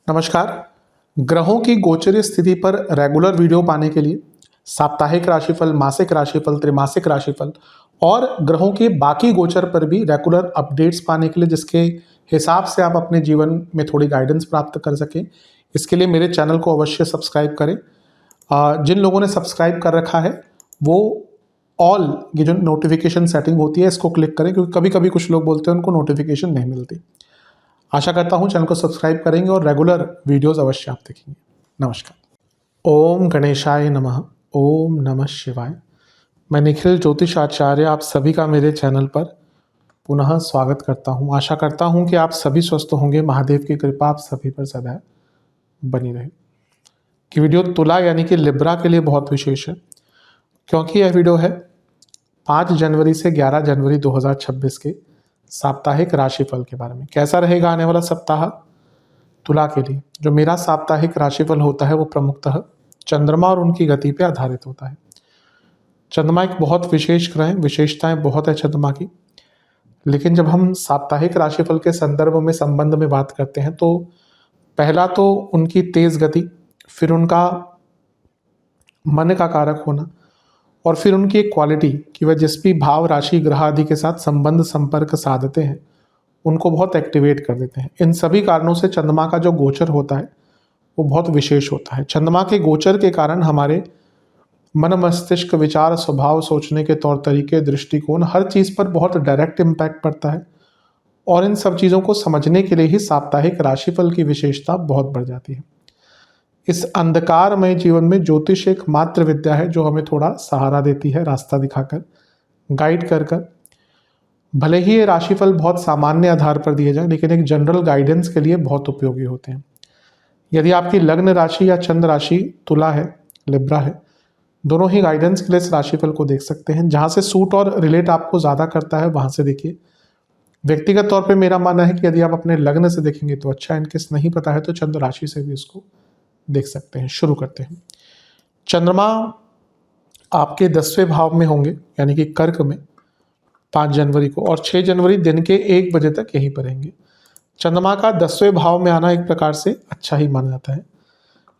नमस्कार। ग्रहों की गोचरीय स्थिति पर रेगुलर वीडियो पाने के लिए साप्ताहिक राशिफल, मासिक राशिफल, त्रैमासिक राशिफल और ग्रहों के बाकी गोचर पर भी रेगुलर अपडेट्स पाने के लिए, जिसके हिसाब से आप अपने जीवन में थोड़ी गाइडेंस प्राप्त कर सकें, इसके लिए मेरे चैनल को अवश्य सब्सक्राइब करें। जिन लोगों ने सब्सक्राइब कर रखा है वो ऑल ये जो नोटिफिकेशन सेटिंग होती है इसको क्लिक करें, क्योंकि कभी कभी कुछ लोग बोलते हैं उनको नोटिफिकेशन नहीं मिलती। आशा करता हूँ चैनल को सब्सक्राइब करेंगे और रेगुलर वीडियोस अवश्य आप देखेंगे। नमस्कार। ओम गणेशाय नमः। ओम नमः शिवाय। मैं निखिल ज्योतिष आचार्य आप सभी का मेरे चैनल पर पुनः स्वागत करता हूँ। आशा करता हूँ कि आप सभी स्वस्थ होंगे। महादेव की कृपा आप सभी पर सदैव बनी रहे। कि वीडियो तुला यानी कि लिब्रा के लिए बहुत विशेष है, क्योंकि यह वीडियो है 5 जनवरी से 11 जनवरी 2026 के साप्ताहिक राशिफल के बारे में। कैसा रहेगा आने वाला सप्ताह तुला के लिए। जो मेरा साप्ताहिक राशिफल होता है वो प्रमुखतः चंद्रमा और उनकी गति पे आधारित होता है। चंद्रमा एक बहुत विशेष ग्रह है, विशेषताएं बहुत है चंद्रमा की। लेकिन जब हम साप्ताहिक राशिफल के संदर्भ में संबंध में बात करते हैं तो पहला तो उनकी तेज गति, फिर उनका मन का कारक होना और फिर उनकी एक क्वालिटी कि वह जिस भी भाव, राशि, ग्रह आदि के साथ संबंध संपर्क साधते हैं उनको बहुत एक्टिवेट कर देते हैं। इन सभी कारणों से चंद्रमा का जो गोचर होता है वो बहुत विशेष होता है। चंद्रमा के गोचर के कारण हमारे मन, मस्तिष्क, विचार, स्वभाव, सोचने के तौर तरीके, दृष्टिकोण, हर चीज़ पर बहुत डायरेक्ट इम्पैक्ट पड़ता है। और इन सब चीज़ों को समझने के लिए ही साप्ताहिक राशिफल की विशेषता बहुत बढ़ जाती है। इस अंधकारमय जीवन में ज्योतिष एक मात्र विद्या है जो हमें थोड़ा सहारा देती है, रास्ता दिखाकर, गाइड कर कर। भले ही ये राशिफल बहुत सामान्य आधार पर दिए जाए, लेकिन एक जनरल गाइडेंस के लिए बहुत उपयोगी होते हैं। यदि आपकी लग्न राशि या चंद्र राशि तुला है, लिब्रा है, दोनों ही गाइडेंस के लिए इस राशिफल को देख सकते हैं। जहाँ से सूट और रिलेट आपको ज़्यादा करता है वहाँ से देखिए। व्यक्तिगत तौर पे मेरा मानना है कि यदि आप अपने लग्न से देखेंगे तो अच्छा, इनकेस नहीं पता है तो चंद्र राशि से भी इसको देख सकते हैं। शुरू करते हैं। चंद्रमा आपके 10वें भाव में होंगे, यानी कि कर्क में 5 जनवरी को, और 6 जनवरी दिन के 1 बजे तक यहीं पर रहेंगे। चंद्रमा का 10वें भाव में आना एक प्रकार से अच्छा ही माना जाता है।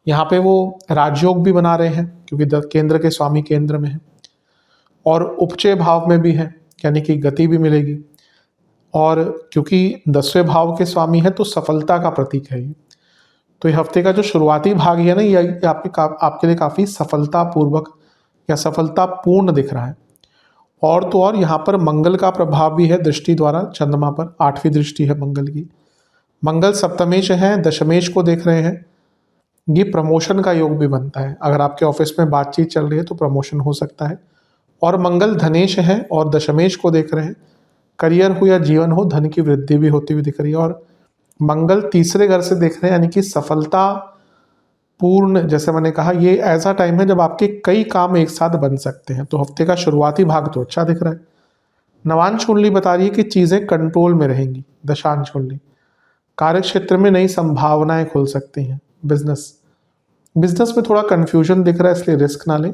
यहाँ पे वो राजयोग भी बना रहे हैं क्योंकि केंद्र के स्वामी केंद्र में है, और उपचय भाव में भी है, यानी कि गति भी मिलेगी। और क्योंकि 10वें भाव के स्वामी है तो सफलता का प्रतीक है ये। तो ये हफ्ते का जो शुरुआती भाग है ना, ये आपके लिए काफ़ी सफलतापूर्वक या सफलतापूर्ण दिख रहा है। और तो और यहाँ पर मंगल का प्रभाव भी है दृष्टि द्वारा चंद्रमा पर। 8वीं दृष्टि है मंगल की। मंगल सप्तमेश है, दशमेश को देख रहे हैं। ये प्रमोशन का योग भी बनता है। अगर आपके ऑफिस में बातचीत चल रही है तो प्रमोशन हो सकता है। और मंगल धनेश है और दशमेश को देख रहे हैं। करियर हो या जीवन हो, धन की वृद्धि भी होती हुई दिख रही है। और मंगल तीसरे घर से देख रहे हैं, यानी कि सफलता पूर्ण। जैसे मैंने कहा, ये ऐसा टाइम है जब आपके कई काम एक साथ बन सकते हैं। तो हफ्ते का शुरुआती भाग तो अच्छा दिख रहा है। नवांश कुंडली बता रही है कि चीज़ें कंट्रोल में रहेंगी। दशांश कुंडली कार्य क्षेत्र में नई संभावनाएं खुल सकती हैं। बिजनेस में थोड़ा कंफ्यूजन दिख रहा है, इसलिए रिस्क ना लें।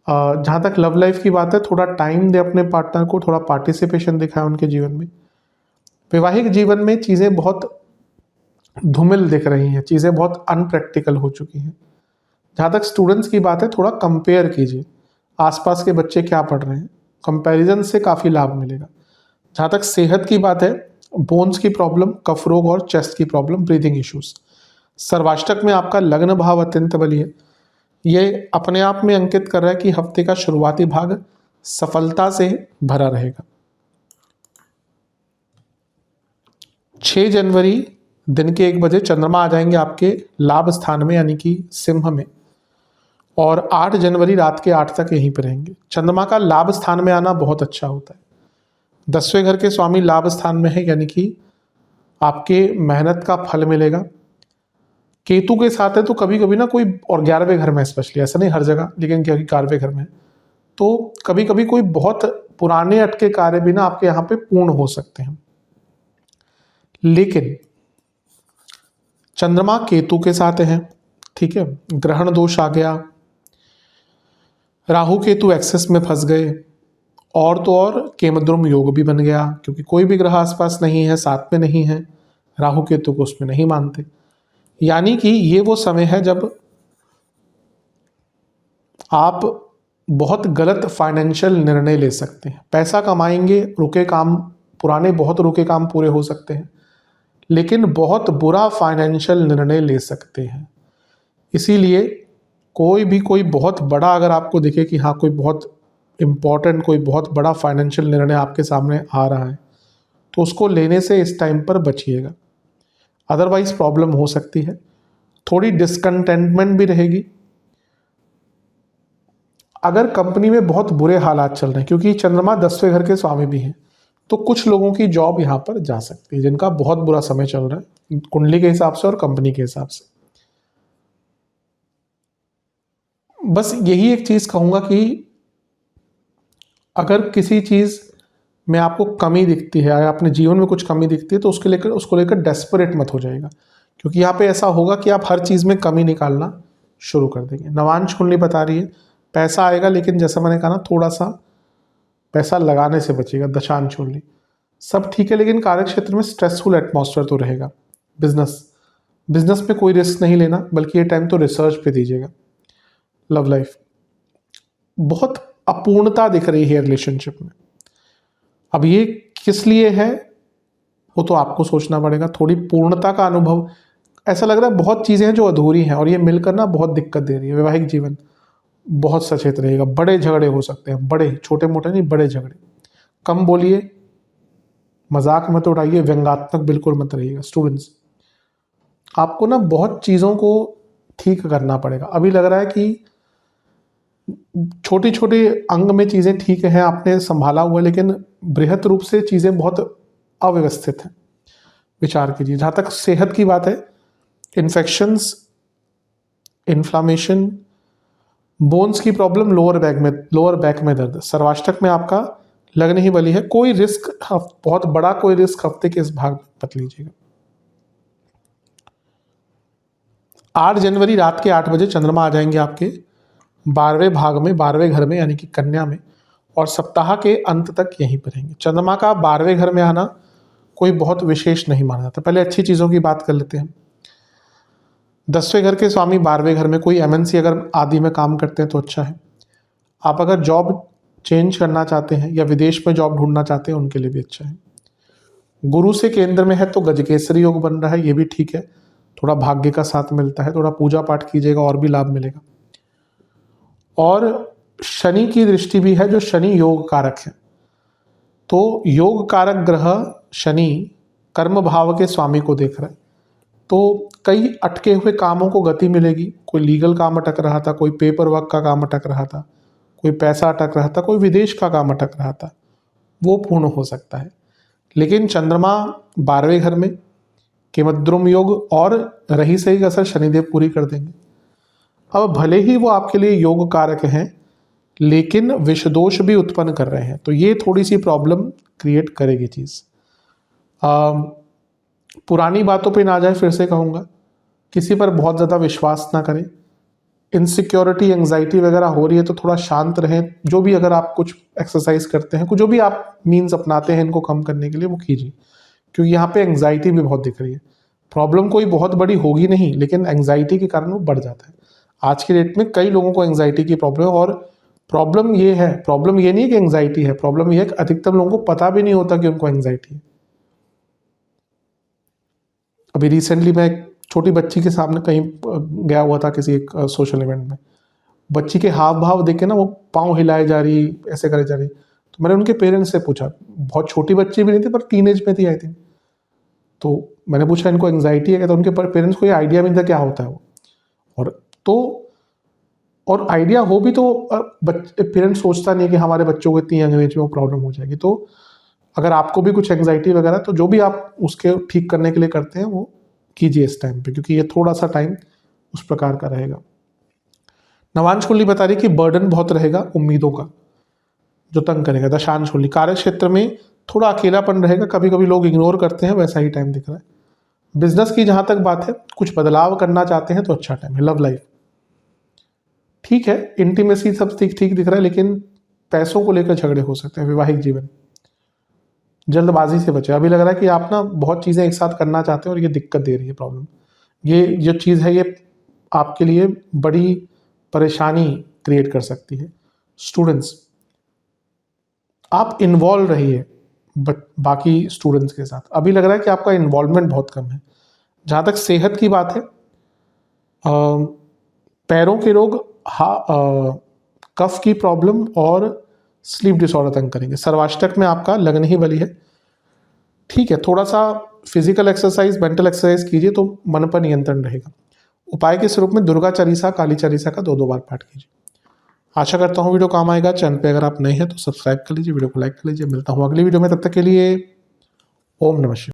जहाँ तक लव लाइफ की बात है, थोड़ा टाइम दे अपने पार्टनर को, थोड़ा पार्टिसिपेशन दिखाए उनके जीवन में। वैवाहिक जीवन में चीज़ें बहुत धूमिल दिख रही हैं, चीज़ें बहुत अनप्रैक्टिकल हो चुकी हैं। जहाँ तक स्टूडेंट्स की बात है, थोड़ा कंपेयर कीजिए आसपास के बच्चे क्या पढ़ रहे हैं, कंपैरिजन से काफ़ी लाभ मिलेगा। जहाँ तक सेहत की बात है, बोन्स की प्रॉब्लम, कफ रोग और चेस्ट की प्रॉब्लम, ब्रीदिंग इश्यूज। सर्वाष्टक में आपका लग्न भाव अत्यंत बली है। ये अपने आप में अंकित कर रहा है कि हफ्ते का शुरुआती भाग सफलता से भरा रहेगा। 6 जनवरी दिन के 1 बजे चंद्रमा आ जाएंगे आपके लाभ स्थान में, यानी कि सिंह में, और 8 जनवरी रात के 8 तक यहीं पर रहेंगे। चंद्रमा का लाभ स्थान में आना बहुत अच्छा होता है। 10वें घर के स्वामी लाभ स्थान में है, यानी कि आपके मेहनत का फल मिलेगा। केतु के साथ है तो कभी कभी ना कोई, और 11वें घर में स्पेशली, ऐसा नहीं हर जगह, लेकिन क्योंकि 11वें घर में है तो कभी कभी कोई बहुत पुराने अटके कार्य भी ना आपके यहाँ पे पूर्ण हो सकते हैं। लेकिन चंद्रमा केतु के साथ है, ठीक है, ग्रहण दोष आ गया, राहु केतु एक्सेस में फंस गए, और तो और केमद्रुम योग भी बन गया, क्योंकि कोई भी ग्रह आसपास नहीं है, साथ में नहीं है, राहु केतु को उसमें नहीं मानते। यानी कि ये वो समय है जब आप बहुत गलत फाइनेंशियल निर्णय ले सकते हैं। पैसा कमाएंगे, रुके काम, पुराने बहुत रुके काम पूरे हो सकते हैं, लेकिन बहुत बुरा फाइनेंशियल निर्णय ले सकते हैं। इसीलिए कोई बहुत बड़ा अगर आपको दिखे कि हाँ कोई बहुत इम्पॉर्टेंट, कोई बहुत बड़ा फाइनेंशियल निर्णय आपके सामने आ रहा है, तो उसको लेने से इस टाइम पर बचिएगा, अदरवाइज प्रॉब्लम हो सकती है। थोड़ी डिसकंटेंटमेंट भी रहेगी। अगर कंपनी में बहुत बुरे हालात चल रहे हैं, क्योंकि चंद्रमा 10वें घर के स्वामी भी हैं, तो कुछ लोगों की जॉब यहाँ पर जा सकती है जिनका बहुत बुरा समय चल रहा है कुंडली के हिसाब से और कंपनी के हिसाब से। बस यही एक चीज कहूंगा कि अगर किसी चीज में आपको कमी दिखती है, अगर अपने जीवन में कुछ कमी दिखती है, तो उसको लेकर डेस्परेट मत हो जाएगा, क्योंकि यहाँ पे ऐसा होगा कि आप हर चीज में कमी निकालना शुरू कर देंगे। नवांश कुंडली बता रही है पैसा आएगा, लेकिन जैसा मैंने कहा ना, थोड़ा सा पैसा लगाने से बचेगा। दशांश कुंडली सब ठीक है, लेकिन कार्य क्षेत्र में स्ट्रेसफुल एटमॉस्फेयर तो रहेगा। बिजनेस में कोई रिस्क नहीं लेना, बल्कि ये टाइम तो रिसर्च पे दीजिएगा। लव लाइफ बहुत अपूर्णता दिख रही है रिलेशनशिप में। अब ये किस लिए है वो तो आपको सोचना पड़ेगा। थोड़ी पूर्णता का अनुभव, ऐसा लग रहा है बहुत चीज़ें हैं जो अधूरी हैं और ये मिलकर ना बहुत दिक्कत दे रही है। वैवाहिक जीवन बहुत सचेत रहेगा, बड़े झगड़े हो सकते हैं, बड़े, छोटे मोटे नहीं, बड़े झगड़े। कम बोलिए, मजाक मत उड़ाइए, व्यंग्यात्मक बिल्कुल मत रहिएगा। स्टूडेंट्स, आपको ना बहुत चीज़ों को ठीक करना पड़ेगा। अभी लग रहा है कि छोटी छोटी अंग में चीज़ें ठीक हैं, आपने संभाला हुआ, लेकिन बृहत रूप से चीज़ें बहुत अव्यवस्थित हैं। विचार कीजिए। जहाँ तक सेहत की बात है, इन्फेक्शंस, इन्फ्लामेशन, बोन्स की प्रॉब्लम, लोअर बैक में दर्द, सर्वाष्टक में आपका लगने ही वाली है। कोई रिस्क, बहुत बड़ा कोई रिस्क हफ्ते के इस भाग में मत लीजिएगा। 8 जनवरी रात के 8 बजे चंद्रमा आ जाएंगे आपके 12वें भाग में, 12वें घर में, यानी कि कन्या में, और सप्ताह के अंत तक यहीं पर रहेंगे। चंद्रमा का 12वें घर में आना कोई बहुत विशेष नहीं माना जाता। पहले अच्छी चीज़ों की बात कर लेते हैं। 10वें घर के स्वामी 12वें घर में, कोई एमएनसी अगर आदि में काम करते हैं तो अच्छा है। आप अगर जॉब चेंज करना चाहते हैं या विदेश में जॉब ढूंढना चाहते हैं, उनके लिए भी अच्छा है। गुरु से केंद्र में है तो गजकेसरी योग बन रहा है, ये भी ठीक है। थोड़ा भाग्य का साथ मिलता है, थोड़ा पूजा पाठ कीजिएगा और भी लाभ मिलेगा। और शनि की दृष्टि भी है, जो शनि योग कारक है। तो योग कारक ग्रह शनि कर्म भाव के स्वामी को देख रहा है, तो कई अटके हुए कामों को गति मिलेगी। कोई लीगल काम अटक रहा था, कोई पेपर वर्क का काम अटक रहा था, कोई पैसा अटक रहा था, कोई विदेश का काम अटक रहा था, वो पूर्ण हो सकता है। लेकिन चंद्रमा 12वें घर में, केमद्रुम योग और रही सही असर शनिदेव पूरी कर देंगे। अब भले ही वो आपके लिए योग कारक हैं, लेकिन विषदोष भी उत्पन्न कर रहे हैं, तो ये थोड़ी सी प्रॉब्लम क्रिएट करेगी चीज़। पुरानी बातों पे ना जाए, फिर से कहूँगा, किसी पर बहुत ज़्यादा विश्वास ना करें। इनसिक्योरिटी, एंग्जाइटी वगैरह हो रही है तो थोड़ा शांत रहें। जो भी, अगर आप कुछ एक्सरसाइज करते हैं, जो भी आप मीन्स अपनाते हैं इनको कम करने के लिए, वो कीजिए, क्योंकि यहाँ पे एंग्जाइटी भी बहुत दिख रही है। प्रॉब्लम कोई बहुत बड़ी होगी नहीं, लेकिन एंग्जाइटी के कारण वो बढ़ जाता है। आज के डेट में कई लोगों को एंग्जाइटी की प्रॉब्लम है, और प्रॉब्लम ये नहीं है कि एंग्जाइटी है, प्रॉब्लम ये है कि अधिकतर लोगों को पता भी नहीं होता कि उनको एंग्जाइटी है। अभी रिसेंटली मैं एक छोटी बच्ची के सामने कहीं गया हुआ था, किसी एक सोशल इवेंट में। बच्ची के हाव भाव देख के ना, वो पाँव हिलाए जा रही, ऐसे करे जा रही, तो मैंने उनके पेरेंट्स से पूछा। बहुत छोटी बच्ची भी नहीं थी, पर टीनेज में थी आई थिंक। तो मैंने पूछा इनको एंग्जाइटी है क्या, तो उनके पेरेंट्स को ये आइडिया भी नहीं था क्या होता है वो। और आइडिया हो भी तो पेरेंट्स सोचता नहीं कि हमारे बच्चों को इतनी यंग एज में वो प्रॉब्लम हो जाएगी। तो अगर आपको भी कुछ एंग्जाइटी वगैरह, तो जो भी आप उसके ठीक करने के लिए करते हैं वो कीजिए इस टाइम पे, क्योंकि ये थोड़ा सा टाइम उस प्रकार का रहेगा। नवांश कुंडली बता रही कि बर्डन बहुत रहेगा उम्मीदों का, जो तंग करेगा। दशांश कुंडली कार्य क्षेत्र में थोड़ा अकेलापन रहेगा, कभी कभी लोग इग्नोर करते हैं, वैसा ही टाइम दिख रहा है। बिजनेस की जहां तक बात है, कुछ बदलाव करना चाहते हैं तो अच्छा टाइम है। लव लाइफ ठीक है, इंटीमेसी सब ठीक ठीक दिख रहा है, लेकिन पैसों को लेकर झगड़े हो सकते हैं। वैवाहिक जीवन, जल्दबाजी से बचे। अभी लग रहा है कि आप ना बहुत चीज़ें एक साथ करना चाहते हैं और ये दिक्कत दे रही है प्रॉब्लम। ये जो चीज़ है ये आपके लिए बड़ी परेशानी क्रिएट कर सकती है। स्टूडेंट्स, आप इन्वॉल्व रहिए बट बाकी स्टूडेंट्स के साथ। अभी लग रहा है कि आपका इन्वॉल्वमेंट बहुत कम है। जहाँ तक सेहत की बात है, पैरों के रोग, कफ की प्रॉब्लम और स्लीप डिसऑर्डर तंग करेंगे। सर्वाष्टक में आपका लगन ही बली है। ठीक है, थोड़ा सा फिजिकल एक्सरसाइज, मेंटल एक्सरसाइज कीजिए तो मन पर नियंत्रण रहेगा। उपाय के स्वरूप में दुर्गा चालीसा, काली चालीसा का 2-2 बार पाठ कीजिए। आशा करता हूँ वीडियो काम आएगा। चैनल पे अगर आप नए हैं तो सब्सक्राइब कर लीजिए, वीडियो को लाइक कर लीजिए। मिलता हूँ अगली वीडियो में, तब तक के लिए ओम नमः शिवाय।